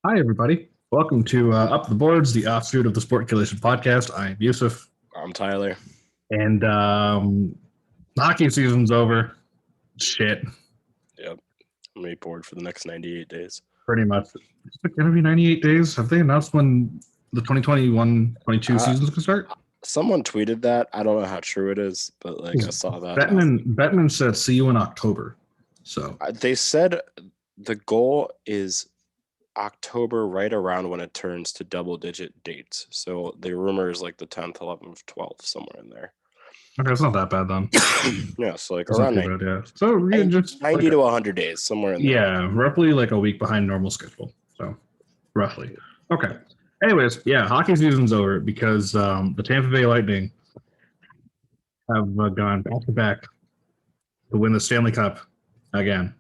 Hi, everybody. Welcome to Up the Boards, the offshoot of the Sportculation podcast. I'm Yusuf, I'm Tyler. and hockey season's over. Shit, Yep. I'm gonna be bored for the next 98 days. pretty much. It's going to be 98 days. Have they announced when the 2021-22 season's going to start? Someone tweeted that. I don't know how true it is, but I saw that. Bettman said, "See you in October." So they said the goal is October, right around when it turns to double-digit dates. So the rumor is like the 10th, 11th, 12th, somewhere in there. Okay, it's not that bad then. Yeah, so It's around not too 90, bad, yeah. So 90 to 100 days, somewhere in there. Yeah, roughly like a week behind normal schedule. So roughly. Okay. Anyways, yeah, hockey season's over because the Tampa Bay Lightning have gone back to back to win the Stanley Cup again.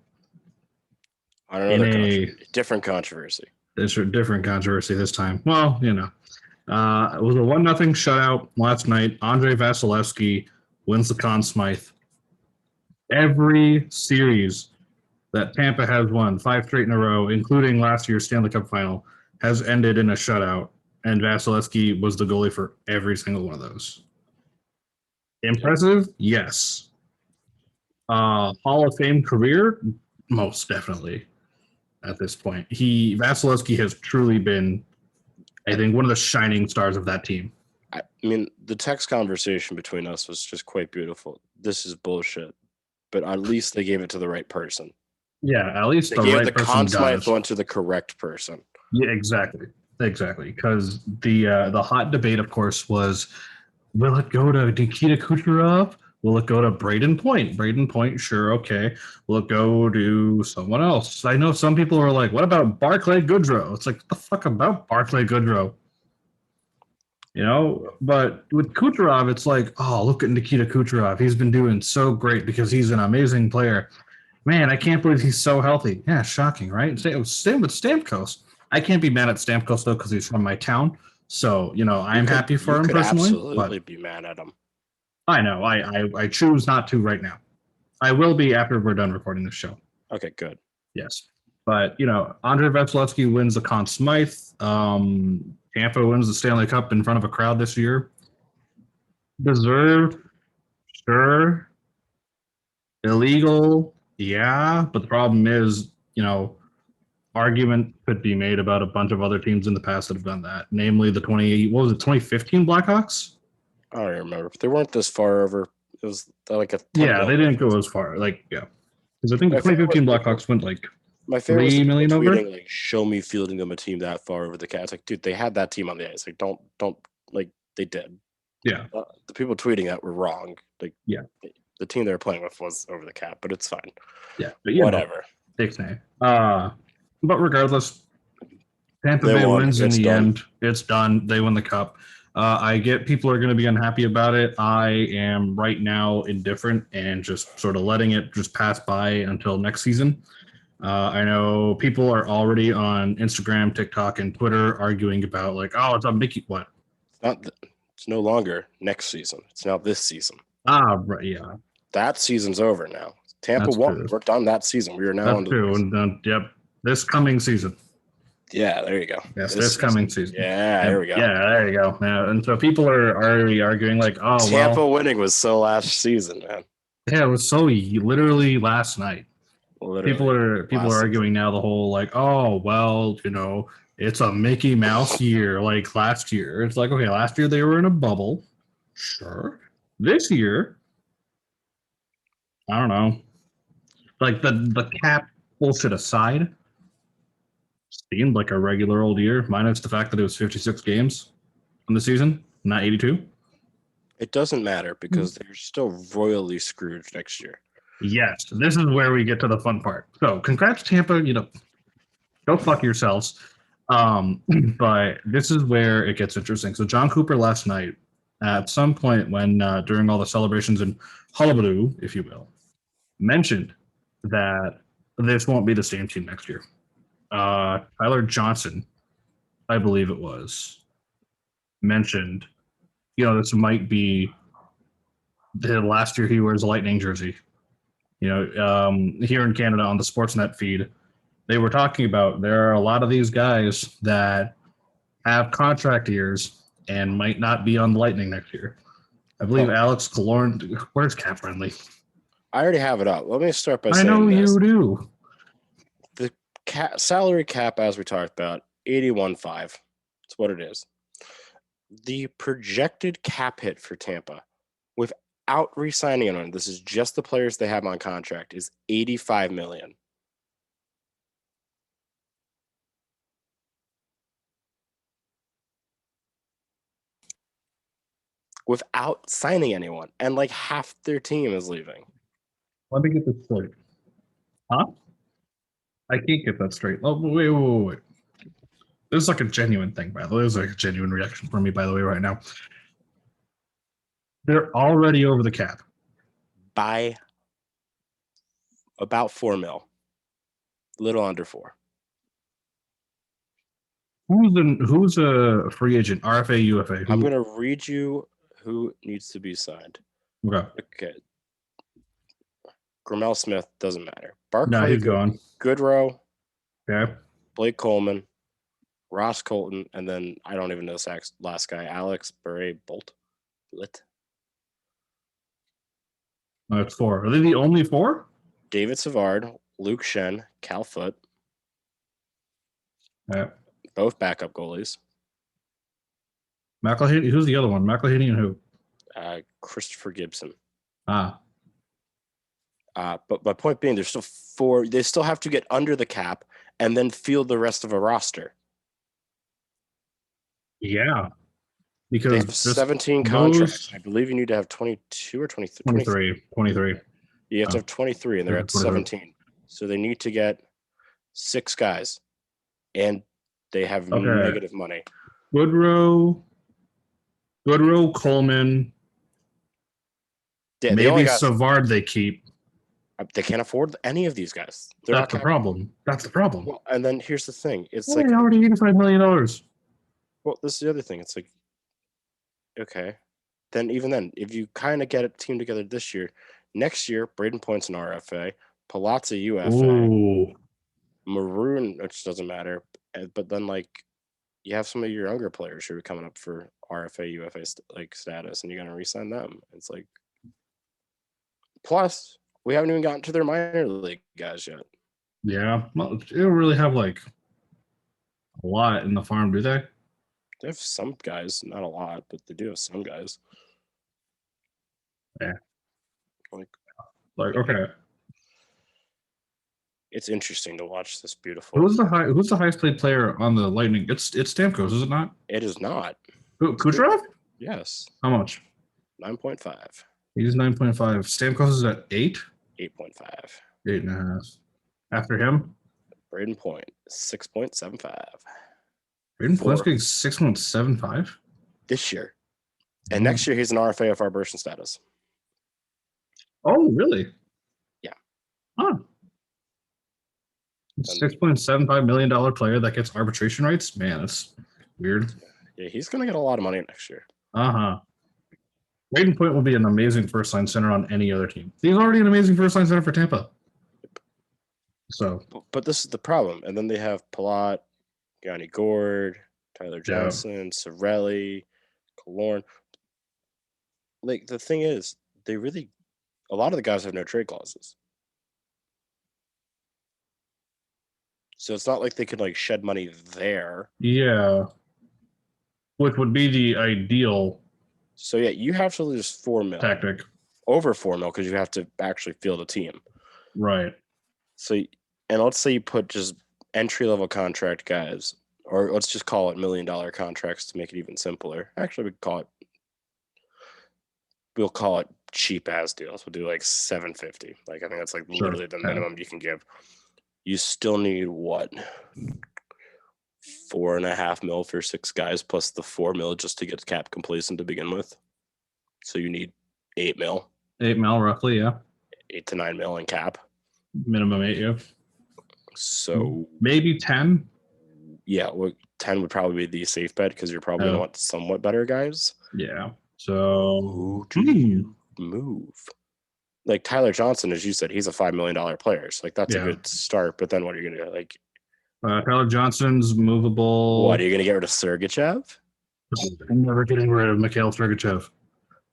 I don't know. Different controversy. It's a different controversy this time. Well, it was a 1-0 shutout last night. Andrei Vasilevsky wins the Conn Smythe. Every series that Tampa has won, 5 straight in a row, including last year's Stanley Cup final, has ended in a shutout, and Vasilevsky was the goalie for every single one of those. Impressive? Yes. Hall of Fame career? Most definitely at this point. Vasilevsky has truly been, I think, one of the shining stars of that team. I mean, the text conversation between us was just quite beautiful. This is bullshit, but at least they gave it to the right person. Yeah, at least they gave the Conn Smythe one to the correct person. Yeah, exactly. Because the hot debate, of course, was, will it go to Nikita Kucherov? Will it go to Braden Point? Braden Point, sure, okay. Will it go to someone else? I know some people are like, what about Barclay Goodrow? It's like, what the fuck about Barclay Goodrow? But with Kucherov, it's like, oh, look at Nikita Kucherov. He's been doing so great because he's an amazing player. Man, I can't believe he's so healthy. Yeah, shocking, right? Same with Stamkos. I can't be mad at Stamkos, though, because he's from my town. So, I'm happy for him personally. Absolutely be mad at him. I know. I choose not to right now. I will be after we're done recording this show. Okay, good. Yes. But, Andrei Vasilevsky wins the Conn Smythe. Tampa wins the Stanley Cup in front of a crowd this year. Deserved? Sure. Illegal? Yeah. But the problem is, argument could be made about a bunch of other teams in the past that have done that. Namely the 2015 Blackhawks? I don't remember. They weren't this far over. It was like a... Yeah, they didn't go as far. Because I think the 2015 Blackhawks went my favorite $3 million over. Show me fielding them a team that far over the cat. It's like, dude, they had that team on the ice. Like, don't they did. Yeah. The people tweeting that were wrong. Yeah. The team they were playing with was over the cap, but it's fine. Yeah, but whatever. But regardless, Tampa Bay wins in the end. It's done. They win the cup. I get people are going to be unhappy about it. I am right now indifferent and just sort of letting it just pass by until next season. I know people are already on Instagram, TikTok, and Twitter arguing about it's a Mickey. What? It's no longer next season. It's now this season. Right, yeah. That season's over now. Tampa won. We're done that season. We are now on the this coming season. Yeah, there you go. Yes, this coming season. Yeah, there we go. Yeah, there you go. Yeah, and so people are already arguing Tampa winning was so last season, man. Yeah, it was so literally last night. Literally, people are arguing now the whole it's a Mickey Mouse year like last year. It's like, okay, last year they were in a bubble. Sure. This year, I don't know. The cap bullshit aside, seemed like a regular old year, minus the fact that it was 56 games in the season, not 82. It doesn't matter because they're still royally screwed next year. Yes, this is where we get to the fun part. So, congrats, Tampa. Go fuck yourselves. But this is where it gets interesting. So, John Cooper last night, at some point when during all the celebrations and hullabaloo, if you will, mentioned that this won't be the same team next year. Tyler Johnson, I believe it was, mentioned, this might be the last year he wears a Lightning jersey. Here in Canada on the Sportsnet feed, they were talking about there are a lot of these guys that have contract years and might not be on the Lightning next year. I believe Alex Killorn, where's cap friendly? I already have it up. Let me start by I saying know this. you do. The salary cap, as we talked about, 81.5. That's what it is. The projected cap hit for Tampa, without re-signing anyone, this is just the players they have on contract, is $85 million. Without signing anyone, and like half their team is leaving. Let me get this straight. Huh? I can't get that straight. Oh, wait. This is like a genuine thing, by the way. This is like a genuine reaction for me, by the way, right now. They're already over the cap. By about $4 million. Little under 4. Who's a free agent? RFA, UFA? I'm going to read you who needs to be signed. Okay. Grimmel Smith doesn't matter. Barclay, no, he's gone. Goodrow, Okay. Blake Coleman, Ross Colton, and then I don't even know this last guy, Alex Bolt. That's 4. Are they the only 4? David Savard, Luke Shen, Cal Foote. Yeah. Both backup goalies. McElhaney. Who's the other one? McElhaney and who? Christopher Gibson. Ah. But my point being, there's still 4. They still have to get under the cap and then field the rest of a roster. Yeah. Because they have 17 contracts. I believe you need to have 22 or 23. 23. You have to have 23, and they're at 17. So they need to get 6 guys, and they have negative money. Goodrow, Coleman, maybe Savard they keep. They can't afford any of these guys. That's the problem. Well, and then here's the thing. It's like already $85 million. Well, this is the other thing. It's like, okay. Then even then, if you kind of get a team together this year, next year, Braden Point's an RFA, Palazzo UFA, Ooh. Maroon, which doesn't matter. But then, like, you have some of your younger players who are coming up for RFA, UFA status, and you're going to re-sign them. It's like, plus, we haven't even gotten to their minor league guys yet. Yeah. Well, they don't really have, like, a lot in the farm, do they? They have some guys, not a lot, but they do have some guys. Yeah. Like okay. It's interesting to watch this beautiful. Who's the highest paid player on the Lightning? It's Stamkos, is it not? It is not. Who, Kucherov? Yes. How much? 9.5. He's 9.5. Stamkos is at 8? 8.5. 8.5. After him? Braden Point, 6.75. Braden Point's getting 6.75? This year. And next year he's an RFA of arbitration status. Oh, really? Yeah. Huh. $6.75 million player that gets arbitration rights? Man, that's weird. Yeah, he's going to get a lot of money next year. Uh-huh. Braden Point will be an amazing first-line center on any other team. He's already an amazing first-line center for Tampa. So, but this is the problem. And then they have Palat, Yanni Gord, Tyler Johnson, Cirelli, Killorn. Like, the thing is, a lot of the guys have no trade clauses. So it's not like they could, like, shed money there. Yeah. Which would be the ideal. So, yeah, you have to lose $4 million. Tactic. Over $4 million because you have to actually field a team. Right. So, and let's say you put just entry-level contract guys, or let's just call it $1 million contracts to make it even simpler. Actually, we'll call it cheap-ass deals. We'll do like $750. Like, I think that's like literally the minimum you can give. You still need what? $4.5 million for 6 guys plus the $4 million just to get cap complacent to begin with. So you need $8 million. $8 million roughly, yeah. $8 to $9 million in cap. Minimum 8, yeah. So maybe 10. Yeah, well, 10 would probably be the safe bet because you're probably going to want somewhat better guys. Yeah. So who do you move? like Tyler Johnson, as you said, he's a $5 million player. So like that's a Yeah. good start. But then what are you gonna do? Like, Tyler Johnson's movable. what are you gonna get rid of Sergachev? I'm never getting rid of Mikhail Sergachev.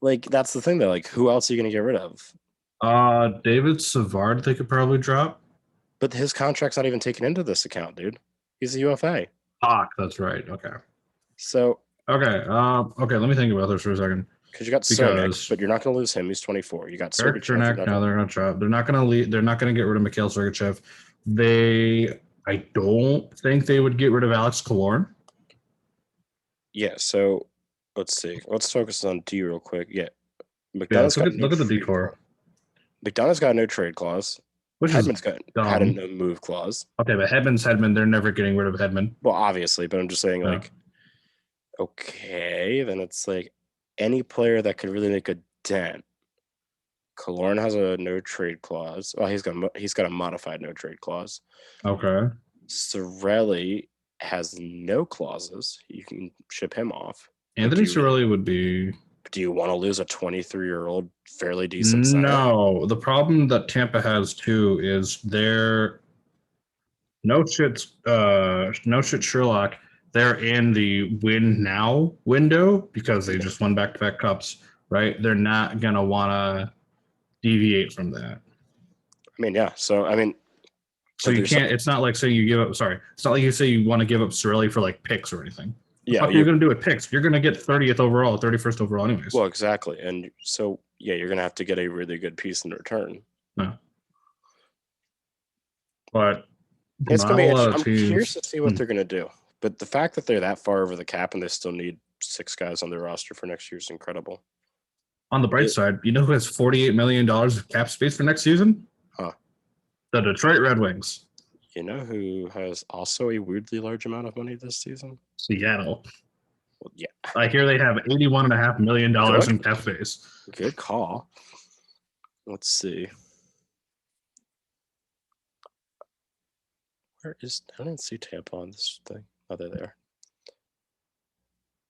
Like that's the thing though. Like who else are you gonna get rid of? David Savard, they could probably drop. But his contract's not even taken into this account, dude. He's a UFA. That's right. Okay. So Okay. Okay. Let me think about this for a second. because you got Cernak, but you're not going to lose him. He's 24. You got Eric Sergachev. Cernak. No, they're not drop. They're not going to leave. They're not going to get rid of Mikhail Sergachev. I don't think they would get rid of Alex Killorn. Yeah. So let's see. Let's focus on D real quick. Yeah. McDonough's look at the D4. McDonough's got no trade clause. Which Hedman's had a no move clause. Okay, but Hedman. They're never getting rid of Hedman. Well, obviously, but I'm just saying, like, okay, then it's like any player that could really make a dent. Killorn has a no trade clause. Well, he's got a modified no trade clause. Okay. Cirelli has no clauses. You can ship him off. Anthony Cirelli would be. Do you want to lose a 23-year-old fairly decent center? No. The problem that Tampa has too is their no shit Sherlock. They're in the win now window because they just won back-to-back cups, right? They're not gonna want to deviate from that. I mean, yeah. So you can't. It's not like say you give up. Sorry, it's not like you say you want to give up Cirelli for like picks or anything. Yeah, what you're going to do with picks? You're going to get 30th overall, 31st overall, anyways. Well, exactly, and so yeah, you're going to have to get a really good piece in return. No. But it's going to be. I'm curious to see what they're going to do. But the fact that they're that far over the cap and they still need 6 guys on their roster for next year is incredible. On the bright side, you know who has $48 million of cap space for next season? Huh? The Detroit Red Wings. You know who has also a weirdly large amount of money this season? Seattle. Well, yeah. I hear they have $81.5 million in cap space. Good call. Let's see. Where is... I didn't see Tampa on this thing. Oh, they're there.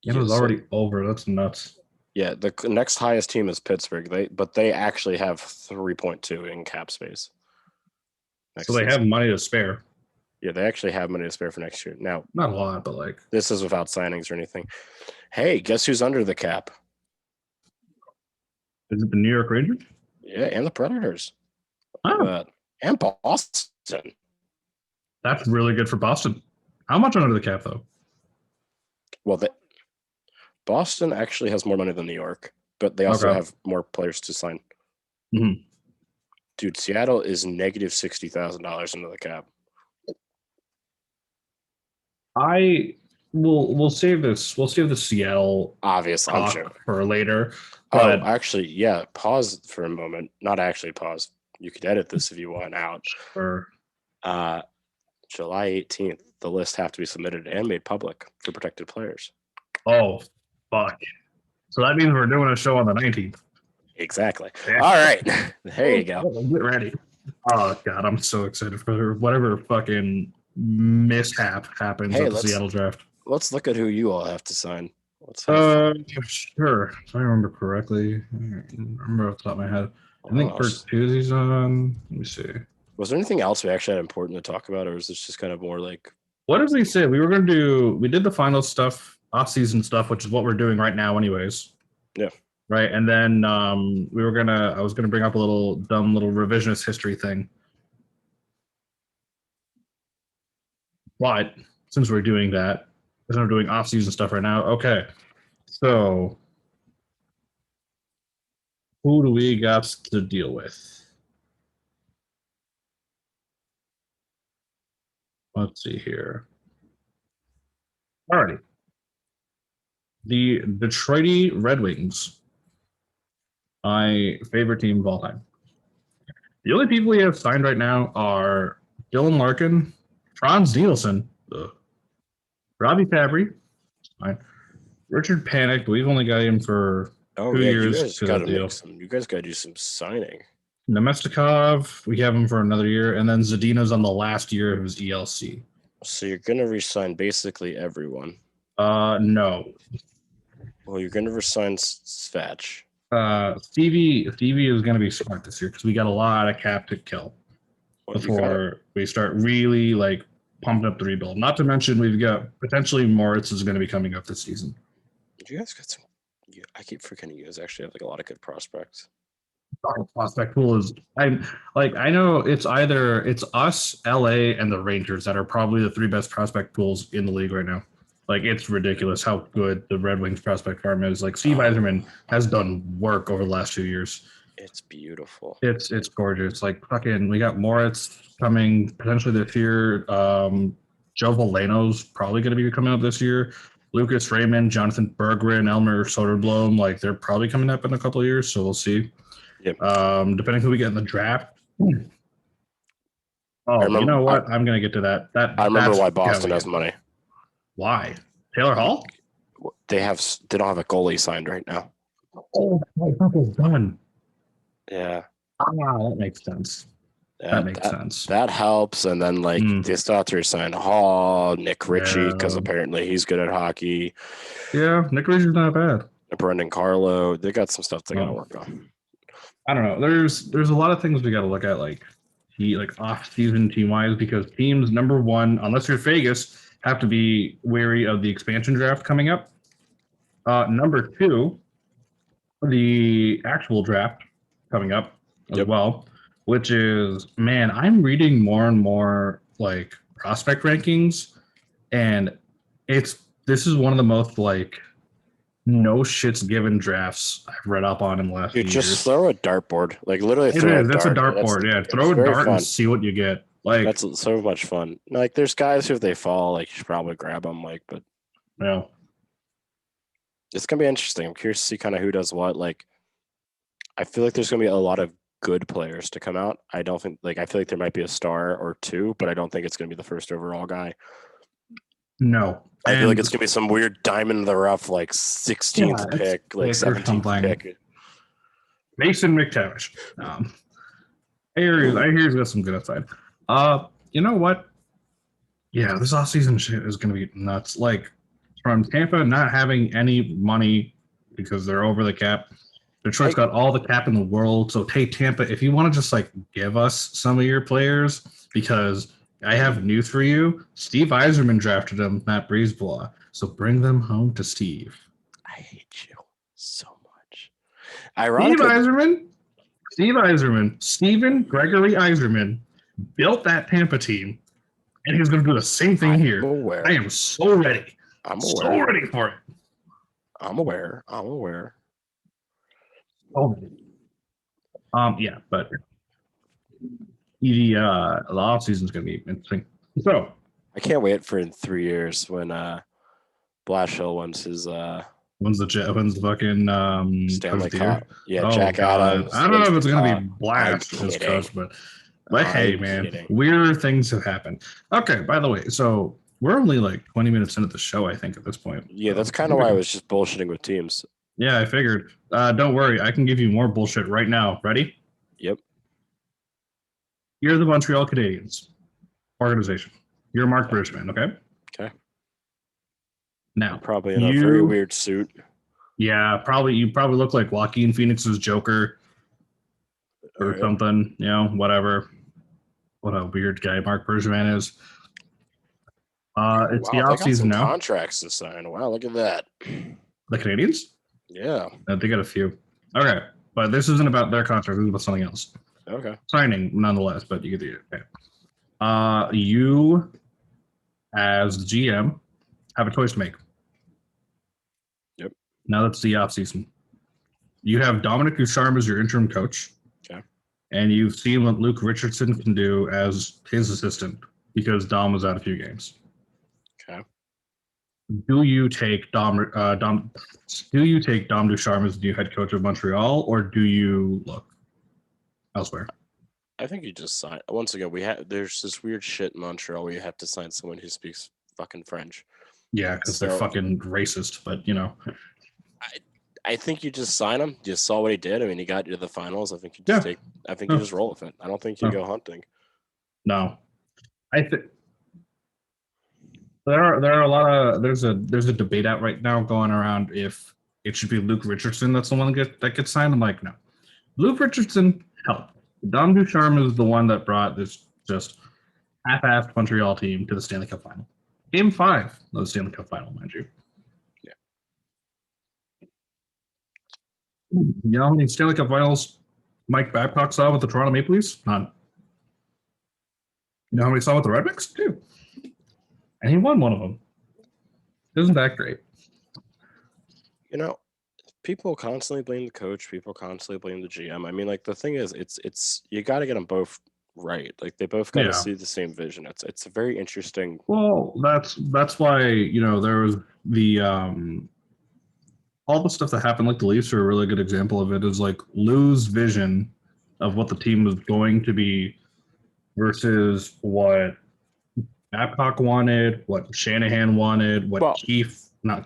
It was already over. That's nuts. Yeah, the next highest team is Pittsburgh. They actually have 3.2 in cap space. So they have money to spare. Yeah, they actually have money to spare for next year. Now, not a lot, but like this is without signings or anything. Hey, guess who's under the cap? Is it the New York Rangers? Yeah, and the Predators. Oh. And Boston. That's really good for Boston. How much under the cap, though? Well, Boston actually has more money than New York, but they also have more players to sign. Mm-hmm. Dude, Seattle is negative $60,000 into the cap. We'll save this. We'll save the Seattle obvious talk for later. But actually, yeah. Pause for a moment. Not actually pause. You could edit this if you want out. Sure. July 18th, the list have to be submitted and made public for protected players. Oh, fuck! So that means we're doing a show on the 19th. Exactly. Yeah. All right. There you go. Get ready. Oh, God. I'm so excited for whatever fucking mishap happens at the Seattle draft. Let's look at who you all have to sign. Sure. If I remember correctly. I remember off the top of my head. I think Bertuzzi's on. Let me see. Was there anything else we actually had important to talk about, or is this just kind of more like... What did we say? We were going to do... We did the final stuff, off-season stuff, which is what we're doing right now anyways. Yeah. Right, and then I was gonna bring up a little revisionist history thing. But since we're doing that, since we're doing off-season stuff right now, okay. So who do we got to deal with? Let's see here. Alrighty. The Detroit Red Wings. My favorite team of all time. The only people we have signed right now are Dylan Larkin, Franz Nielsen, Robbie Fabry, Richard Panik, but we've only got him for 2 years. You guys got to do some signing. Nemestikov, we have him for another year, and then Zadina's on the last year of his ELC. So you're going to re-sign basically everyone. No. Well, you're going to re-sign Svatch. Stevie is going to be smart this year because we got a lot of cap to kill before we start really like pumping up the rebuild. Not to mention we've got potentially Moritz is going to be coming up this season. You guys got some. I keep forgetting you guys actually have like a lot of good prospects. Our prospect pool is I know it's us, LA, and the Rangers that are probably the three best prospect pools in the league right now. Like it's ridiculous how good the Red Wings prospect farm is. Like Steve Yzerman has done work over the last 2 years. It's beautiful. It's gorgeous. Like fucking, we got Moritz coming potentially this year. Joe Veleno's probably going to be coming up this year. Lucas Raymond, Jonathan Berggren, Elmer Soderblom, like they're probably coming up in a couple of years. So we'll see. Yep. Depending who we get in the draft. Oh, you know what? I'm going to get to that. I remember why Boston has money. Why? Taylor Hall? They don't have a goalie signed right now. Oh, my uncle's done. Yeah. That makes sense. That makes sense. That helps. And then they still have to resign Hall, Nick Ritchie, because apparently he's good at hockey. Yeah, Nick Ritchie's not bad. Brendan Carlo. They got some stuff they got to work on. I don't know. There's a lot of things we got to look at, like off-season team-wise, because teams, number one, unless you're Vegas, have to be wary of the expansion draft coming up. Number two, the actual draft coming up as well, which is, man, I'm reading more and more like prospect rankings, and this is one of the most like no shits given drafts I've read up on in the last few years. Just throw a dartboard. Like literally that's a dartboard. Yeah, throw a dart and see what you get. Like that's so much fun. Like there's guys who if they fall, like you should probably grab them. Like, but yeah, it's gonna be interesting. I'm curious to see kind of who does what. Like, I feel like there's gonna be a lot of good players to come out. I don't think I feel like there might be a star or two, but I don't think it's gonna be the first overall guy. No. I feel like it's going to be some weird diamond in the rough, like 16th pick, like 17th pick. Mason McTavish. I hear he's got some good upside. You know what? Yeah, this offseason shit is going to be nuts. Like, from Tampa not having any money because they're over the cap. Detroit's got all the cap in the world. So, hey, Tampa, if you want to just, like, give us some of your players, because I have news for you. Steve Yzerman drafted him, Matt Breezeblaw. So bring them home to Steve. I hate you so much. Ironically, Steve Yzerman, Steven Gregory Yzerman built that Tampa team, and he's going to do the same thing here. I am so ready. So ready for it. I'm aware. Oh, yeah, but the offseason is going to be interesting. So I can't wait for in 3 years when Blashill wins the fucking Stanley Cup. Yeah, Jack Adams. I don't know if it's going to be Blast as coach, but hey, man, weird things have happened. Okay, by the way, so we're only like 20 minutes into the show, I think, at this point. Yeah, that's kind of why I was just bullshitting with teams. Yeah, I figured. Don't worry, I can give you more bullshit right now. Ready? Yep. You're the Montreal Canadiens organization. You're Mark Bergevin, okay? Okay. Now, probably in a very weird suit. Yeah, you probably look like Joaquin Phoenix's Joker or something, whatever. What a weird guy Mark Bergevin is. It's the offseason now. Contracts to sign. Wow, look at that. The Canadiens? Yeah. They got a few. Okay, but this isn't about their contract. This is about something else. Okay. Signing, nonetheless, but you get the okay. You, as the GM, have a choice to make. Yep. Now that's the offseason. You have Dominic Ducharme as your interim coach. Okay. And you've seen what Luke Richardson can do as his assistant because Dom was out a few games. Okay. Do you take Dom Ducharme as the new head coach of Montreal, or do you look elsewhere? I think you just sign. Once again, there's this weird shit in Montreal where you have to sign someone who speaks fucking French. Yeah, because they're fucking racist, but I think you just sign him. You saw what he did. I mean, he got you to the finals. I think you just you just roll with it. I don't think you go hunting. No, I think there are a lot of there's a debate out right now going around if it should be Luke Richardson that's the one that gets signed. I'm like, no. Luke Richardson helped. Dom Ducharme is the one that brought this just half-assed Montreal team to the Stanley Cup final. Game 5 of the Stanley Cup final, mind you. Yeah. You know how many Stanley Cup finals Mike Babcock saw with the Toronto Maple Leafs? None. You know how many he saw with the Red Wings? 2. And he won one of them. Isn't that great? You know, people constantly blame the coach. People constantly blame the GM. I mean, like, the thing is, it's you got to get them both right. Like, they both got to see the same vision. It's a very interesting. Well, that's why, you know, there was the all the stuff that happened. Like the Leafs are a really good example of it. Is like Lou's vision of what the team was going to be versus what Babcock wanted, what Shanahan wanted, what what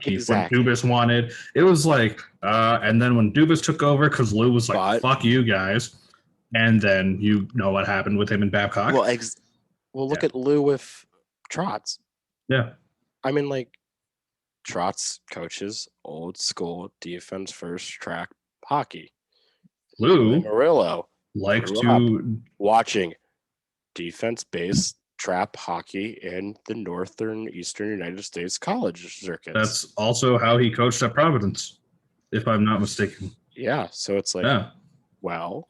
Dubas wanted. It was like, and then when Dubas took over, because Lou was like, fuck you guys. And then you know what happened with him and Babcock. Well, look at Lou with Trotz. Yeah. I mean, like, Trotz coaches old school defense first track hockey. Lou Murillo likes to watching defense based trap hockey in the northern eastern United States college circuits. That's also how he coached at Providence, if I'm not mistaken. Yeah, so it's like, well,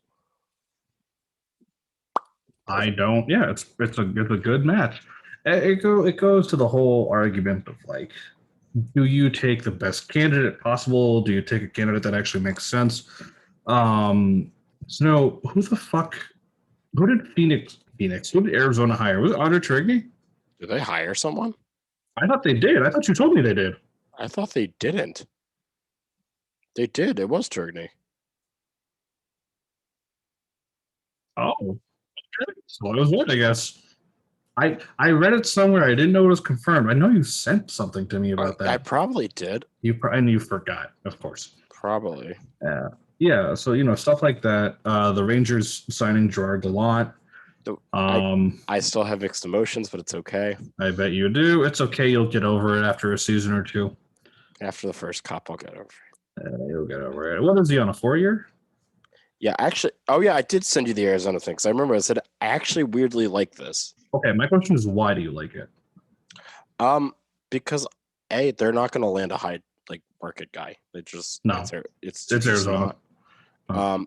I don't. Yeah, it's a good match. It goes to the whole argument of like, do you take the best candidate possible? Do you take a candidate that actually makes sense? So who the fuck? Who did Phoenix? Who did Arizona hire? Was it Andre Trigny? Did they hire someone? I thought they did. I thought you told me they did. I thought they didn't. They did. It was Trigny. Oh, so it was one, I guess. I read it somewhere. I didn't know it was confirmed. I know you sent something to me about that. I probably did. And you forgot, of course. Probably. Yeah. So you know stuff like that. The Rangers signing Gerard Gallant. I still have mixed emotions, but it's okay. I bet you do. It's okay. You'll get over it after a season or two. After the first cup, I'll get over it. You'll get over it. What is he on, a 4-year? Yeah, actually. Oh, yeah, I did send you the Arizona thing. Because I remember I said, I actually weirdly like this. Okay, my question is, why do you like it? Because, A, they're not going to land a high market guy. They just no. It's Arizona. Not.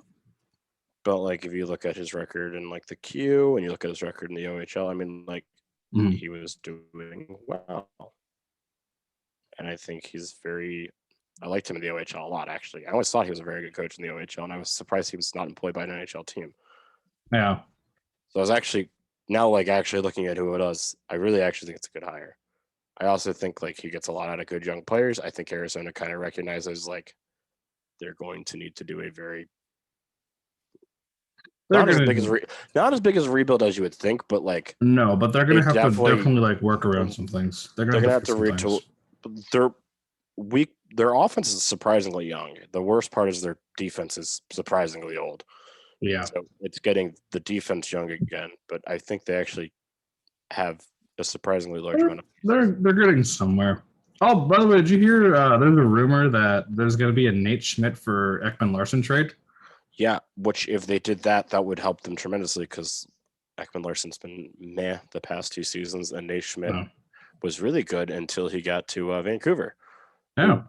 But like if you look at his record in like the Q and you look at his record in the OHL, I mean, like he was doing well. And I think I liked him in the OHL a lot, actually. I always thought he was a very good coach in the OHL, and I was surprised he was not employed by an NHL team. Yeah. So I was actually looking at who it was. I really actually think it's a good hire. I also think like he gets a lot out of good young players. I think Arizona kind of recognizes like they're going to need to do a very not as big as rebuild as you would think, but like no, but they're going to have to definitely like work around some things. They're going to have to retool. Their offense is surprisingly young. The worst part is their defense is surprisingly old. Yeah, so it's getting the defense young again. But I think they actually have a surprisingly large amount of. They're getting somewhere. Oh, by the way, did you hear? There's a rumor that there's going to be a Nate Schmidt for Ekman-Larsson trade. Yeah, which if they did that would help them tremendously because Ekman-Larsson's been meh the past 2 seasons, and Nate Schmidt was really good until he got to Vancouver. Yeah. And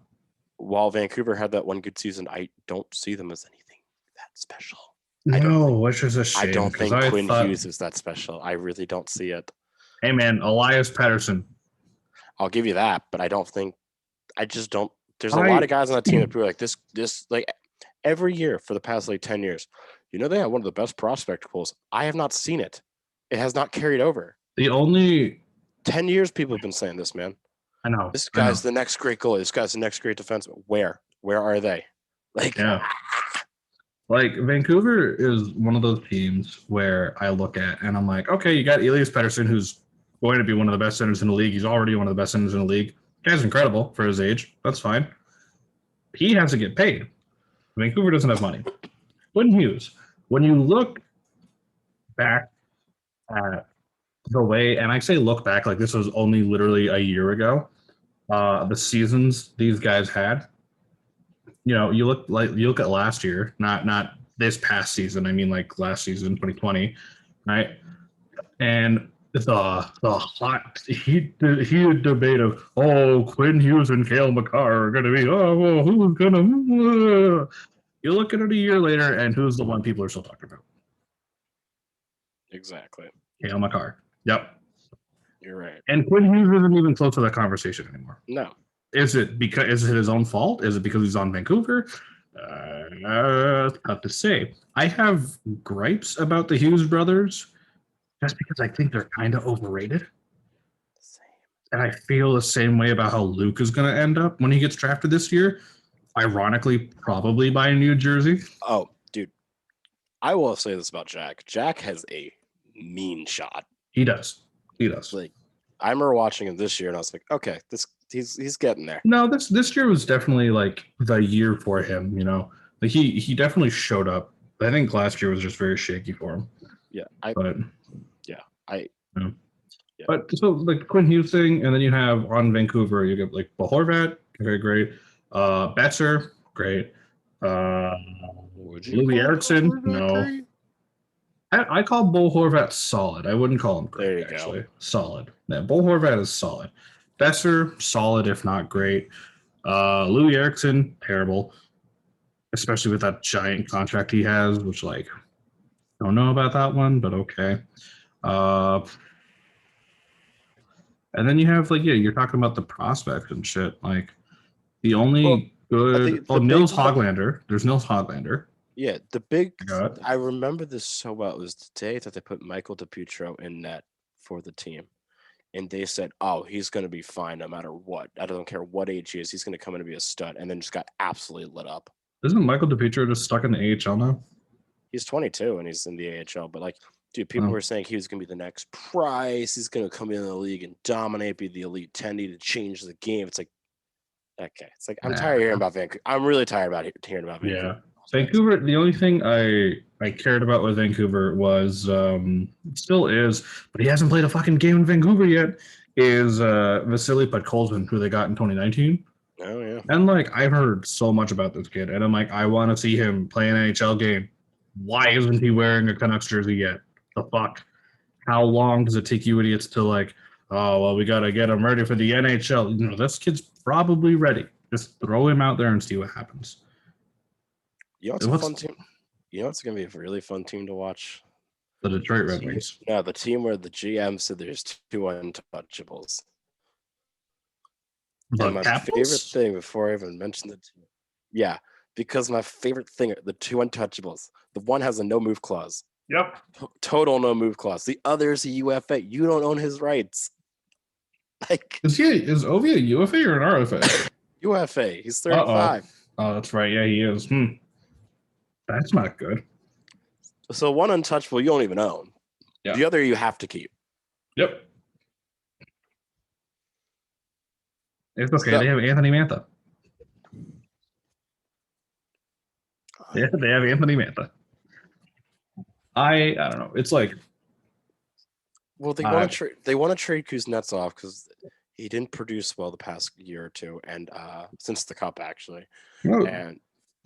while Vancouver had that one good season, I don't see them as anything that special. Which is a shame. I don't think Quinn Hughes is that special. I really don't see it. Hey, man, Elias Pettersson. I'll give you that, but I just don't. There's a lot of guys on that team that people are like this like every year for the past 10 years. You know, they have one of the best prospect pools. I have not seen it. It has not carried over. The only 10 years people have been saying this, man. I know. This guy's the next great goalie. This guy's the next great defenseman. Where are they? Like Vancouver is one of those teams where I look at and I'm like, okay, you got Elias Pettersson, who's going to be one of the best centers in the league. He's already one of the best centers in the league. Guy's incredible for his age. That's fine. He has to get paid. Vancouver doesn't have money. Quinn Hughes, when you look back at the way, and I say look back, like this was only literally a year ago, the seasons these guys had, you look at last year, not this past season. I mean, like last season, 2020, right? And the hot heated debate of Quinn Hughes and Cale Makar are going to be well, who's going to you look at it a year later and who's the one people are still talking about? Exactly. Cale Makar. Yep. You're right. And Quinn Hughes isn't even close to that conversation anymore. No. Is it his own fault? Is it because he's on Vancouver? Tough to say. I have gripes about the Hughes brothers just because I think they're kind of overrated. Same. And I feel the same way about how Luke is going to end up when he gets drafted this year. Ironically, probably by New Jersey. Oh, dude. I will say this about Jack. Jack has a mean shot. He does. Like, I remember watching him this year, and I was like, okay, he's getting there. No, this year was definitely like the year for him. Like he definitely showed up. I think last year was just very shaky for him. Yeah, But so like Quinn Hughes thing, and then you have on Vancouver, you get like Bo Horvat, very great. Besser, great. Louis Eriksson, no. I call Bo Horvat solid. I wouldn't call him great, actually. Go. Solid. Yeah, Bo Horvat is solid. Besser, solid, if not great. Louis Eriksson, terrible. Especially with that giant contract he has, which, like, don't know about that one, but okay. And then you have, like, you're talking about the prospects and shit. Like, the only good... Nils Hoglander. There's Nils Hoglander. Yeah, I remember this so well. It was the day that they put Michael DiPietro in net for the team. And they said, he's going to be fine no matter what. I don't care what age he is. He's going to come in and be a stud. And then just got absolutely lit up. Isn't Michael DiPietro just stuck in the AHL now? He's 22 and he's in the AHL. But, like, dude, people were saying he was going to be the next Price. He's going to come in the league and dominate, be the elite 10 to change the game. It's like, okay. It's like, I'm tired of hearing about Vancouver. I'm really tired about hearing about Vancouver. Yeah. Vancouver, the only thing I cared about with Vancouver was, still is, but he hasn't played a fucking game in Vancouver yet, is Vasily Podkolzin, who they got in 2019. Oh, yeah. And, like, I've heard so much about this kid, and I'm like, I want to see him play an NHL game. Why isn't he wearing a Canucks jersey yet? The fuck? How long does it take you idiots to, like, we got to get him ready for the NHL? This kid's probably ready. Just throw him out there and see what happens. You know, it's a fun team. You know, it's going to be a really fun team to watch. The Detroit Red Wings. No, the team where the GM said there's 2 untouchables. And my favorite thing, before I even mention the team, because my favorite thing, the 2 untouchables. The one has a no move clause. Yep. Total no move clause. The other is a UFA. You don't own his rights. Like, is Ovi a UFA or an RFA? UFA. He's 35. Oh, that's right. Yeah, he is. That's not good. So one untouchable you don't even own. Yeah. The other you have to keep. Yep. It's okay. They have Anthony Mantha. Yeah, they have Anthony Mantha. I don't know. It's like, well, they want to trade. They want to trade Kuznetsov because he didn't produce well the past year or two, and since the Cup actually,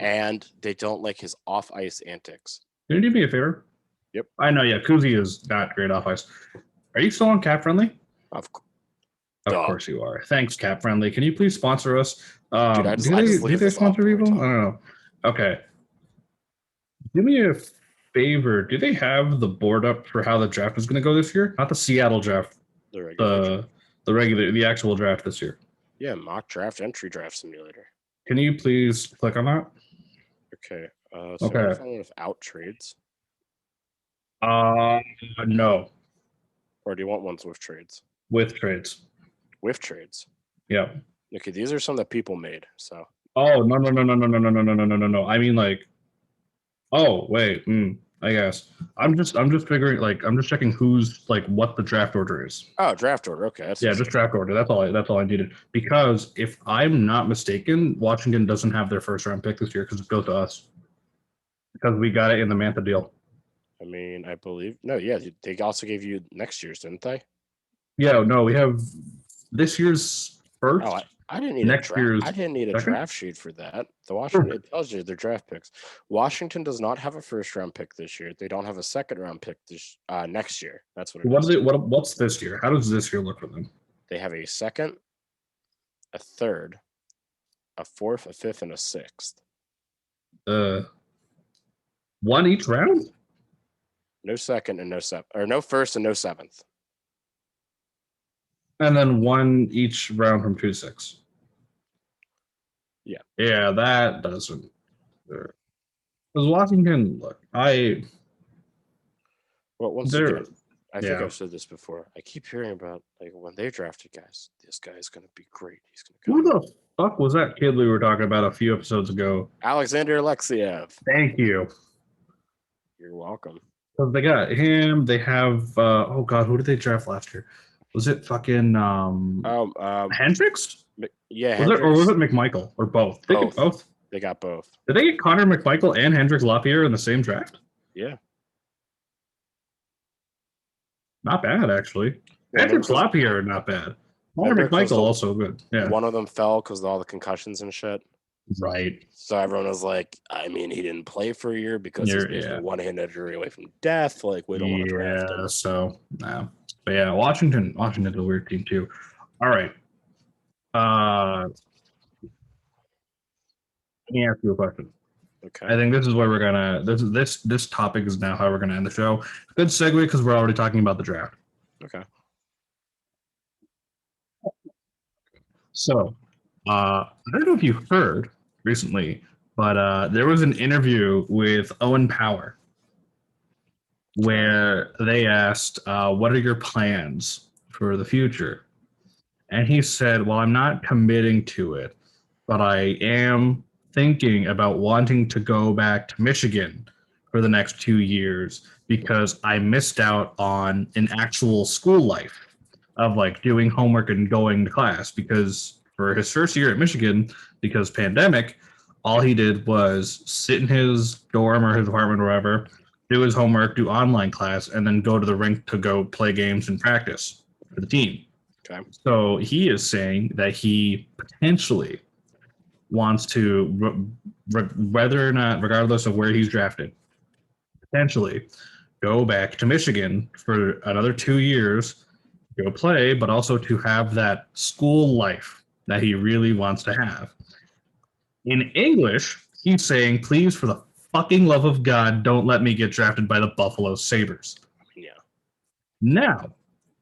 and they don't like his off ice antics. Can you do me a favor? Yep. I know. Yeah, Kuzi is not great off ice. Are you still on Cap Friendly? Of course you are. Thanks, Cap Friendly. Can you please sponsor us? Dude, do they sponsor people? I don't know. Okay. Do me a favor. Do they have the board up for how the draft is going to go this year? Not the Seattle draft. The actual draft this year. Yeah, mock draft, entry draft simulator. Can you please click on that? Okay. Okay. Without trades. No. Or do you want ones with trades? With trades. With trades. Yeah. Okay, these are some that people made. So. Oh no. I mean, like. Oh wait. I guess I'm just figuring, like, I'm just checking who's, like, what the draft order is. Oh, draft order. Okay. Just draft order. That's all I needed. Because if I'm not mistaken, Washington doesn't have their first round pick this year because it goes to us. Because we got it in the Mantha deal. I mean, I believe they also gave you next year's, didn't they? Yeah, no, we have this year's first. I didn't need Next year's I didn't need a second? draft sheet for that. The Washington it tells you their draft picks. Washington does not have a first round pick this year. They don't have a second round pick this next year. That's what it is. What's this year? How does this year look for them? They have a second, a third, a fourth, a fifth, and a sixth. One each round? No second and no seventh, or no first and no seventh. And then one each round from 2-6. Yeah. Yeah, that doesn't. Because Washington, look, Well, once they're- again, I think I've said this before. I keep hearing about like when they drafted guys, this guy is going to be great. He's going to come. Who the fuck was that kid we were talking about a few episodes ago? Alexander Alexiev. Thank you. You're welcome. So they got him. They have oh god, who did they draft last year? Was it fucking Hendricks? Yeah, Was it, or was it McMichael or both? They Both. get both. They got both. Did they get Connor McMichael and Hendricks Lapierre in the same draft? Yeah. Not bad, actually. Well, Hendricks Lapierre, not bad. Connor McMichael, also good. Yeah. One of them fell because of all the concussions and shit. Right. So everyone was like, I mean, he didn't play for a year because he's a one-hand injury away from death. Like, we don't want to draft him. So, no. But yeah, Washington's a weird team, too. All right. Let me ask you a question. Okay. I think this is where we're gonna. This topic is now how we're gonna end the show. Good segue because we're already talking about the draft. Okay. So, I don't know if you heard recently, but there was an interview with Owen Power where they asked, "What are your plans for the future?" And he said, "Well, I'm not committing to it, but I am thinking about wanting to go back to Michigan for the next 2 years because I missed out on an actual school life of like doing homework and going to class because for his first year at Michigan, because pandemic, all he did was sit in his dorm or his apartment or wherever, do his homework, do online class, and then go to the rink to go play games and practice for the team." Okay. So he is saying that he potentially wants to, whether or not, regardless of where he's drafted, potentially go back to Michigan for another 2 years, go play, but also to have that school life that he really wants to have. In English, he's saying, please, for the fucking love of God, don't let me get drafted by the Buffalo Sabres. Yeah. Now,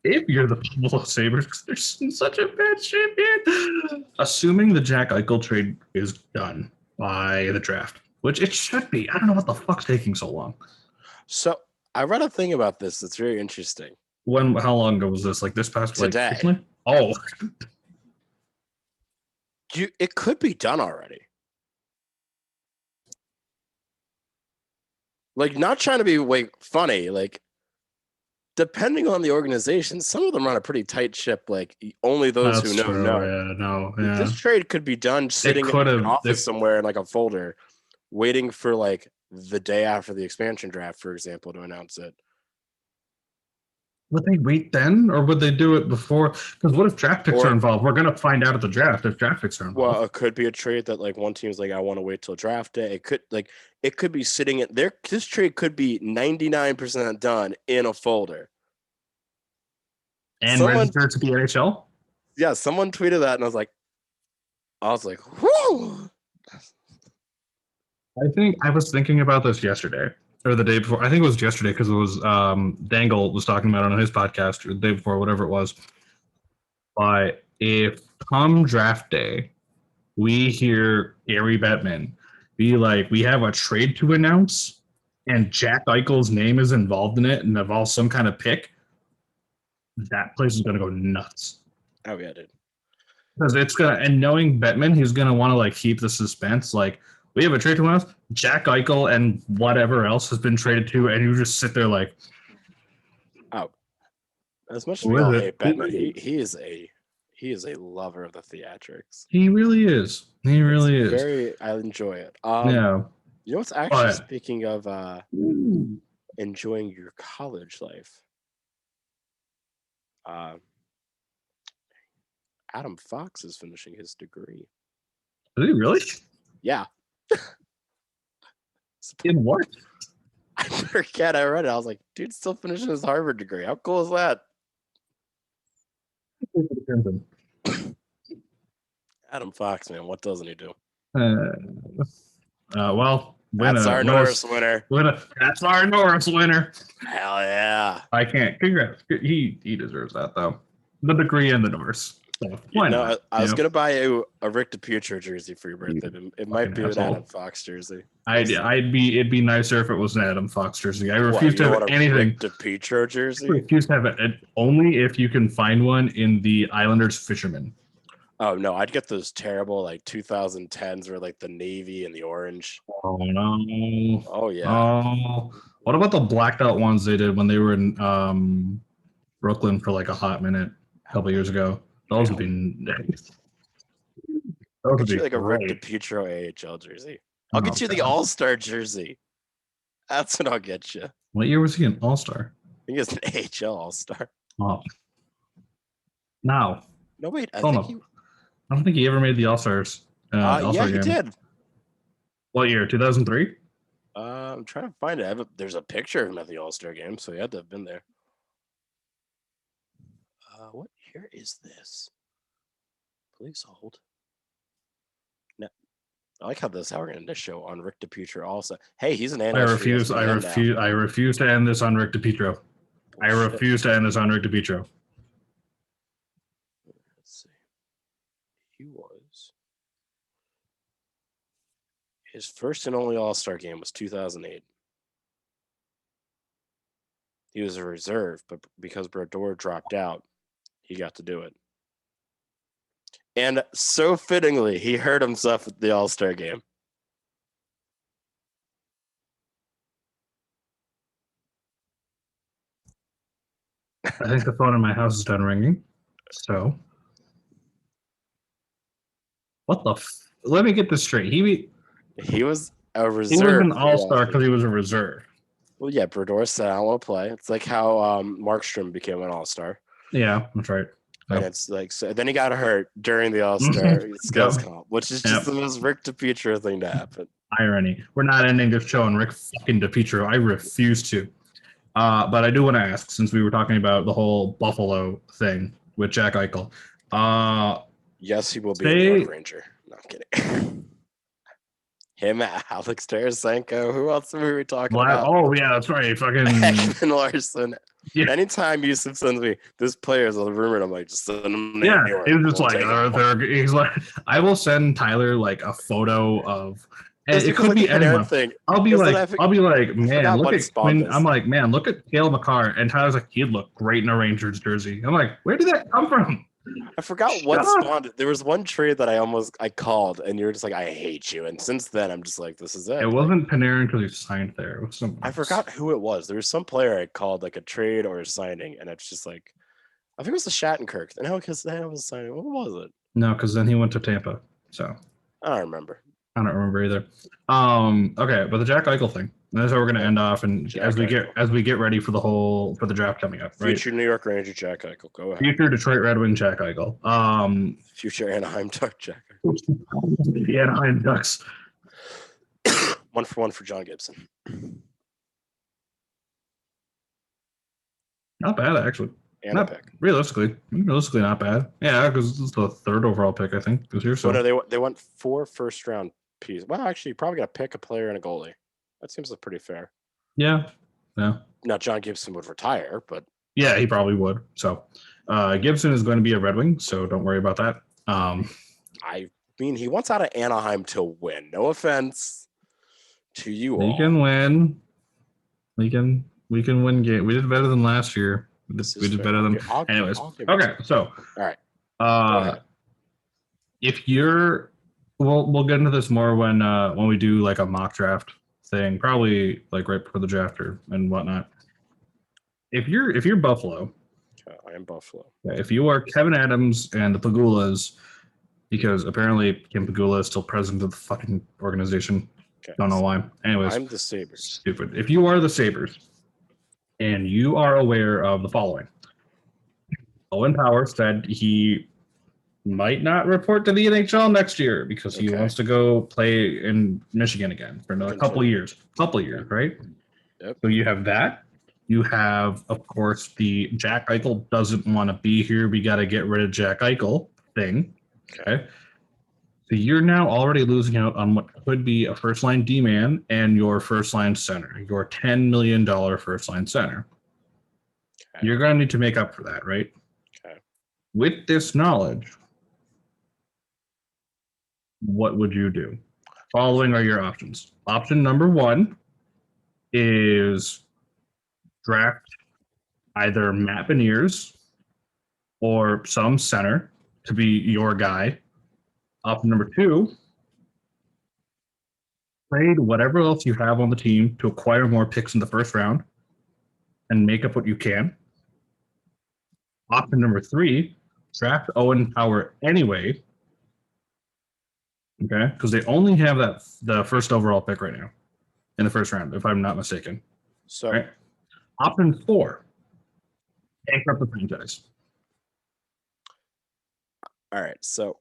if you're the Buffalo Sabres, they're in such a bad shape, man. Assuming the Jack Eichel trade is done by the draft, which it should be. I don't know what the fuck's taking so long. So I read a thing about this that's very interesting. How long ago was this? Like this past Today. Recently? Oh. It could be done already. Like, not trying to be like funny, like depending on the organization, some of them run a pretty tight ship. Like only those who know. Yeah. This trade could be done sitting in an office somewhere in like a folder, waiting for like the day after the expansion draft, for example, to announce it. Would they wait then, or would they do it before? Because what if draft picks are involved? We're gonna find out at the draft if draft picks are involved. Well, it could be a trade that like one team's like, I want to wait till draft day. It could be sitting in there. This trade could be 99% done in a folder. And registered to the NHL? Yeah, someone tweeted that, and I was like, whoo! I was thinking about this yesterday or the day before. I think it was yesterday because it was Dangle was talking about it on his podcast or the day before, whatever it was. But if come draft day, we hear Gary Bettman be like, we have a trade to announce and Jack Eichel's name is involved in it and involves some kind of pick, that place is going to go nuts. Oh, yeah, dude. Because it's going to, and knowing Bettman, he's going to want to like keep the suspense. Like, we have a trade to announce. Jack Eichel and whatever else has been traded to, and you just sit there like, oh, as much as we all hate Bettman, he is a lover of the theatrics. He really is. He really is. I enjoy it. Yeah. You know what's actually speaking of enjoying your college life? Adam Fox is finishing his degree. Is he really? Yeah. In what? I forget. I read it. I was like, dude, still finishing his Harvard degree. How cool is that? Adam Fox, man, what doesn't he do? Well, that's our Norris winner. That's our Norris winner. Hell yeah! I can't. Congrats. He deserves that though. The degree and the Norris. So why not? I was gonna buy you a Rick DiPietro jersey for your birthday. It might be an Adam Fox jersey. It'd be nicer if it was an Adam Fox jersey. I refuse to have anything. Rick DiPietro jersey? I refuse to have it. Only if you can find one in the Islanders Fisherman. Oh no, I'd get those terrible like 2010s where like the navy and the orange. Oh no. Oh yeah. Oh, what about the blacked out ones they did when they were in Brooklyn for like a hot minute a couple years ago? Those would be nice. I'll get you like a Rick DiPietro AHL jersey. I'll get you the All-Star jersey. That's what I'll get you. What year was he an All-Star? I think it's an AHL All-Star. Oh. No. No, wait. I don't think he ever made the All-Stars. Yeah, he did. What year? 2003? I'm trying to find it. There's a picture of him at the All-Star game, so he had to have been there. What year is this? Please hold. No. I like how we're going to show on Rick DiPietro also. Hey, he's an analyst. I refuse to end this on Rick DiPietro. I refuse to end this on Rick DiPietro. Let's see. His first and only All-Star game was 2008. He was a reserve, but because Brodeur dropped out, he got to do it. And so fittingly, he hurt himself at the All-Star game. I think the phone in my house is done ringing. So, what the? Let me get this straight. He was a reserve. He was an All-Star because he was a reserve. Well, yeah, Brodeur said, I want to play. It's like how Markstrom became an All-Star. Yeah, that's right. And it's like, so then he got hurt during the All-Star skills comp, which is just the most Rick DiPietro thing to happen. Irony. We're not ending this show on Rick fucking DiPietro. I refuse to. But I do want to ask, since we were talking about the whole Buffalo thing with Jack Eichel. Yes, he will be a New York Ranger. No, I'm kidding. Him, Alex Tarasenko. Who else were we talking about? Oh, yeah, that's right. Fucking Ekman Larson. Yeah. Anytime Yusuf sends me, this player is a rumor, I'm like, just send him. Yeah, it was just he's like, I will send Tyler like a photo of. And it could be anyone. I'll be like, man, look at Quinn. I'm like, man, look at Cale Makar. And Tyler's like, he'd look great in a Rangers jersey. I'm like, where did that come from? I forgot what spawned it. There was one trade that I called, and you were just like, I hate you. And since then, I'm just like, this is it. It wasn't Panarin because he signed there. It was I forgot who it was. There was some player I called like a trade or a signing, and it's just like, I think it was the Shattenkirk. And how because that was a signing. What was it? No, because then he went to Tampa. So I don't remember. I don't remember either. Okay, but the Jack Eichel thing. That's how we're gonna end off, and as we get ready for the draft coming up, right? Future New York Ranger Jack Eichel. Go ahead. Future Detroit Red Wing Jack Eichel. Future Anaheim Duck Jack Eichel. The Anaheim Ducks. 1-for-1 for John Gibson. Not bad, actually. And a pick. Realistically not bad. Yeah, because it's the third overall pick, I think, this year. So no, they went 4 first-round pieces. Well, actually, you probably got to pick a player and a goalie. That seems like pretty fair. Yeah. Now John Gibson would retire, but yeah, he probably would. So Gibson is going to be a Red Wing, so don't worry about that. I mean, he wants out of Anaheim to win. No offense to you all. We can win. We can win game. We did better than last year. We did better than anyways. Okay, so all right. If you're we'll get into this more when we do like a mock draft thing, probably like right before the draft and whatnot. If you're Buffalo, I am Buffalo. If you are Kevin Adams and the Pagulas, because apparently Kim Pagula is still president of the fucking organization. Okay. Don't know why. Anyways, I'm the Sabres. Stupid. If you are the Sabres and you are aware of the following, Owen Power said he might not report to the NHL next year because he Okay. wants to go play in Michigan again for another couple of years. Right? Yep. So you have that. You have, of course, the Jack Eichel doesn't want to be here. We got to get rid of Jack Eichel thing. Okay. So you're now already losing out on what could be a first line D man and your first line center, your $10 million first line center. Okay. You're going to need to make up for that, right? Okay. With this knowledge, what would you do? Following are your options. Option number one is draft either Matt Beniers or some center to be your guy. Option number two, trade whatever else you have on the team to acquire more picks in the first round and make up what you can. Option number three, draft Owen Power anyway. Okay, because they only have the first overall pick right now in the first round, if I'm not mistaken. So, right. Option four, bankrupt the franchise. All right. So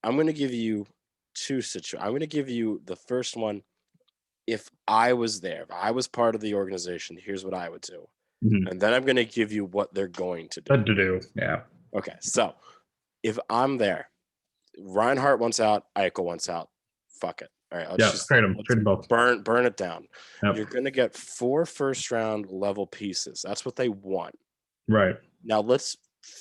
I'm going to give you two situations. I'm going to give you the first one. If I was there, if I was part of the organization, here's what I would do. Mm-hmm. And then I'm going to give you what they're going to do. What to do, yeah. Okay. So if I'm there, Reinhart wants out, Eichel wants out. Fuck it. All right. Trade them. Trade them both. Burn it down. Yep. You're going to get 4 first-round level pieces. That's what they want. Right. Now let's,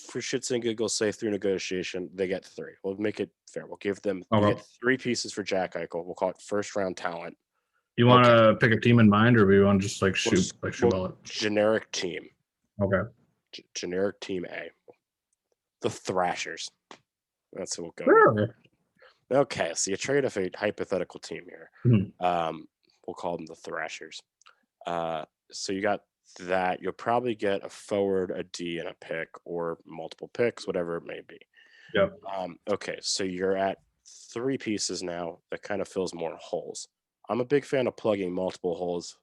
for shits and giggles, say through negotiation, they get 3. We'll make it fair. We'll give them they get 3 pieces for Jack Eichel. We'll call it first-round talent. You want to pick a team in mind, or we want to just shoot bullet? Generic team. Okay. Generic team A. The Thrashers. That's who we'll go. Sure. Okay, so you trade off a hypothetical team here. Mm-hmm. We'll call them the Thrashers. So you got that. You'll probably get a forward, a D, and a pick, or multiple picks, whatever it may be. Yep. Okay, so you're at 3 pieces now. That kind of fills more holes. I'm a big fan of plugging multiple holes.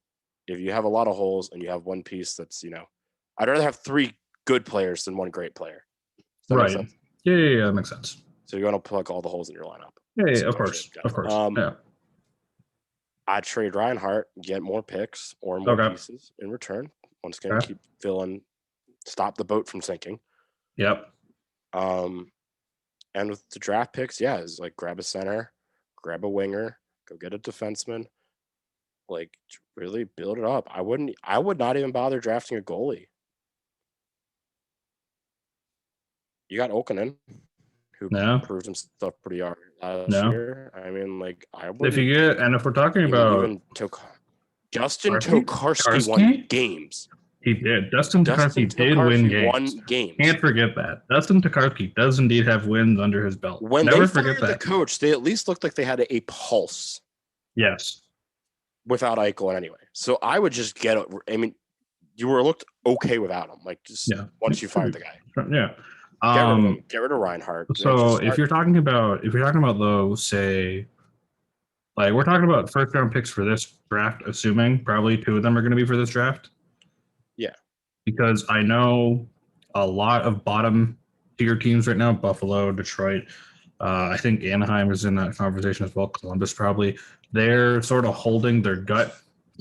If you have a lot of holes and you have one piece that's, I'd rather have 3 good players than 1 great player. Does that make sense? Yeah, that makes sense. So you're going to plug all the holes in your lineup. Yeah, of course. Yeah. I'd trade Reinhart, get more picks or more pieces in return. Once again, keep filling, stop the boat from sinking. Yep. And with the draft picks, it's like grab a center, grab a winger, go get a defenseman, really build it up. I would not even bother drafting a goalie. You got Okinen, who proved himself pretty hard last year. I mean, I would. If you get, and if we're talking about even Justin Tokarski won games. He did. Dustin Tokarski did win games. Won games. Can't forget that. Dustin Tokarski does indeed have wins under his belt. When they fired the coach, they at least looked like they had a pulse. Yes. Without Eichel anyway. So I would just get it. I mean, you were looked okay without him. Once you fired the guy. Yeah. Get rid of him. Get rid of Reinhart. So if you're talking about those, say, we're talking about first round picks for this draft, assuming probably 2 of them are going to be for this draft. Yeah. Because I know a lot of bottom tier teams right now, Buffalo, Detroit. I think Anaheim is in that conversation as well. Columbus probably. They're sort of holding their gut.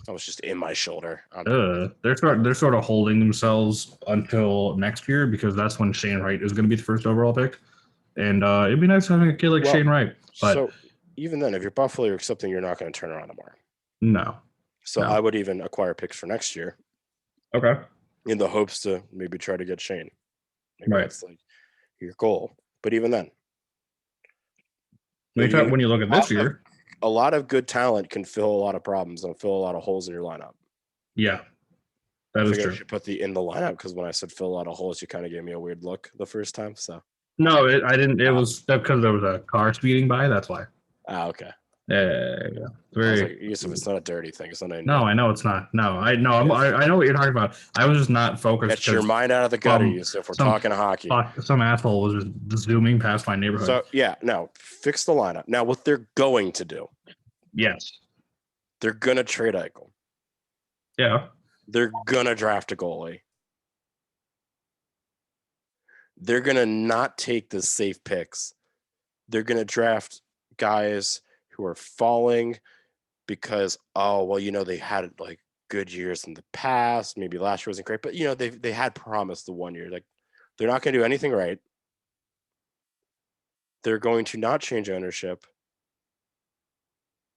That was just in my shoulder. They're sort of holding themselves until next year because that's when Shane Wright is going to be the first overall pick, and it'd be nice having a kid like Shane Wright. But so even then, if you're Buffalo, you're accepting you're not going to turn around tomorrow. No. So I would even acquire picks for next year. Okay. In the hopes to maybe try to get Shane. Right. That's your goal. But even then, when you look at this year, a lot of good talent can fill a lot of problems and fill a lot of holes in your lineup. Yeah, that is true. I should put in the lineup because when I said fill a lot of holes, you kind of gave me a weird look the first time. So no, I didn't. It was because there was a car speeding by. That's why. Okay. Yeah. Very. Yusuf, it's not a dirty thing. It's not. No, I know it's not. No, I know. I know what you're talking about. I was just not focused. Get your mind out of the gutter, Yusuf. We're talking hockey. Some asshole was just zooming past my neighborhood. So fix the lineup. Now, what they're going to do? Yes. They're gonna trade Eichel. Yeah. They're gonna draft a goalie. they're going to not take the safe picks. They're going to draft guys who are falling because, they had like good years in the past. Maybe last year wasn't great, but they had promised the 1 year. Like, they're not going to do anything right. They're going to not change ownership,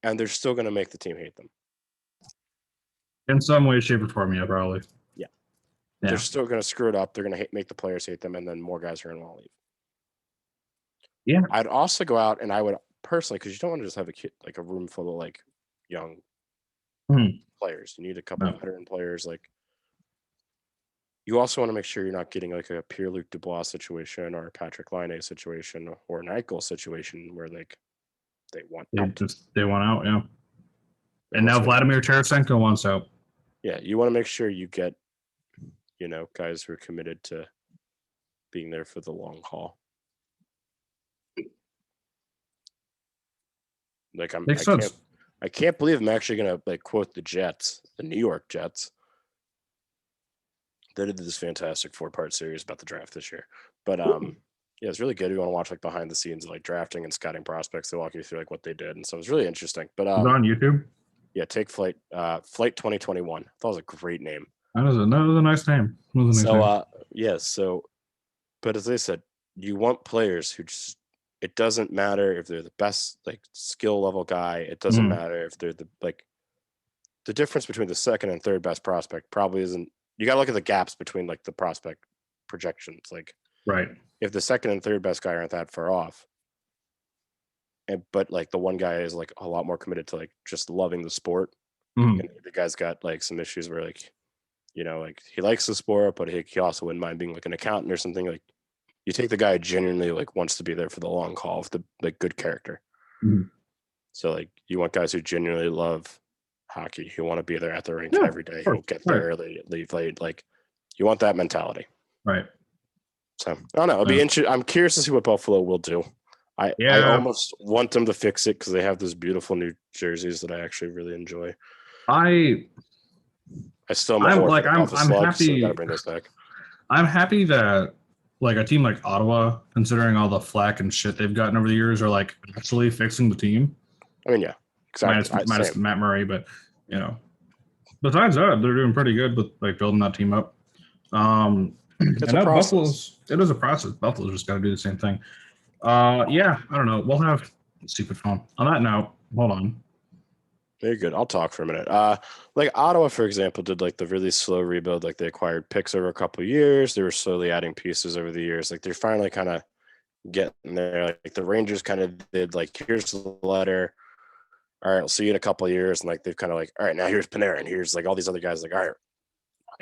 and they're still going to make the team hate them. In some way, shape, or form, yeah, probably. Yeah. They're still going to screw it up. They're going to make the players hate them, and then more guys are going to want to leave. Yeah. I'd also go out, and I would personally, because you don't want to just have a room full of like young players. You need a couple of veteran players. Like, you also want to make sure you're not getting like a Pierre-Luc Dubois situation or a Patrick Laine situation or an Eichel situation where like they want out. They want out, yeah. And now Vladimir Tarasenko wants out. Yeah, you want to make sure you get, guys who are committed to being there for the long haul. Like, I can't believe I'm actually gonna like quote the Jets, the New York Jets. They did this fantastic 4-part series about the draft this year. But it's really good. You want to watch like behind the scenes of like drafting and scouting prospects. They walk you through like what they did, and so it was really interesting. But it's on YouTube. Yeah, Take Flight, Flight 2021. I thought it was a great name. That was a nice name. But as I said, you want players who just, it doesn't matter if they're the best like skill level guy. It doesn't matter if they're the difference between the second and third best prospect probably isn't. You got to look at the gaps between like the prospect projections. Like, right, if the second and third best guy aren't that far off, but like the one guy is like a lot more committed to like just loving the sport, and the guy's got like some issues where like, like he likes the sport, but he also wouldn't mind being like an accountant or something. Like, you take the guy who genuinely like wants to be there for the long haul with the like good character. So like, you want guys who genuinely love hockey, who want to be there at the rink every day, who get there early, leave late. Like, you want that mentality, right? So I don't know. It'll be interesting. I'm curious to see what Buffalo will do. I almost want them to fix it because they have those beautiful new jerseys that I actually really enjoy. I still am like I'm happy. So gotta bring those back. I'm happy that like a team like Ottawa, considering all the flack and shit they've gotten over the years, are like actually fixing the team. I mean, yeah, exactly. Minus Matt Murray, but besides that, they're doing pretty good with like building that team up. It's a process. It is a process. Buffalo's just got to do the same thing. I don't know. We'll have stupid phone. On that note, hold on. Very good. I'll talk for a minute. Like Ottawa, for example, did like the really slow rebuild. Like, they acquired picks over a couple of years. They were slowly adding pieces over the years. Like, they're finally kind of getting there. Like the Rangers kind of did like, here's the letter. All right, I'll see you in a couple of years. And like, they've kind of like, all right, now here's Panarin. Here's like all these other guys. Like, all right,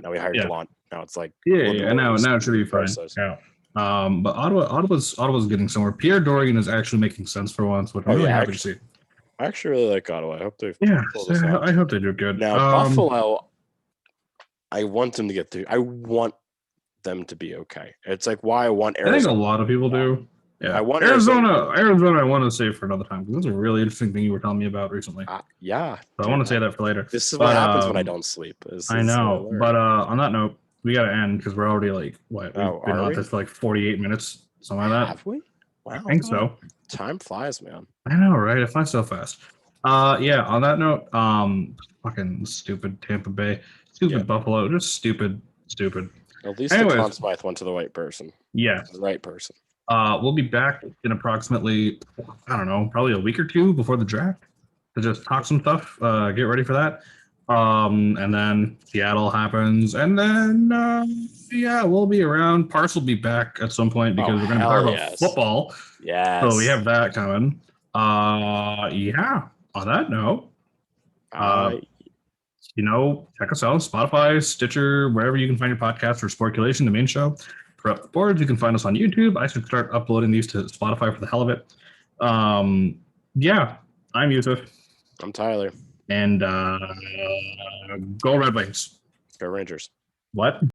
now we hired Gallant. Now it's like, now it should be fine. Yeah. But Ottawa's getting somewhere. Pierre Dorian is actually making sense for once, which I'm really happy to see. I actually really like Ottawa. I hope they I hope they do good. Now Buffalo, I want them to get through. I want them to be okay. It's like why I want Arizona. I think a lot of people do. Yeah, I want Arizona. I want to say for another time because that's a really interesting thing you were telling me about recently. Yeah, so I want to say that for later. This is what happens when I don't sleep. I know, but on that note, we got to end because we're already like what? We've been on this for like 48 minutes, something like that. Have we? Wow, I think so. Time flies, man. I know, right? It flies so fast. On that note, fucking stupid Tampa Bay, stupid Buffalo, just stupid. At least the Conn Smythe went to the right person. Yeah, the right person. We'll be back in approximately, I don't know, probably a week or two before the draft to just talk some stuff. Get ready for that. And then Seattle happens, and then we'll be around. Parse will be back at some point because we're going to talk about football. Yeah. So we have that coming. On that note, check us out: Spotify, Stitcher, wherever you can find your podcast for Sporculation, the main show. For Up the Boards, you can find us on YouTube. I should start uploading these to Spotify for the hell of it. I'm Yusuf. I'm Tyler. And go Red Wings. Go Rangers. What?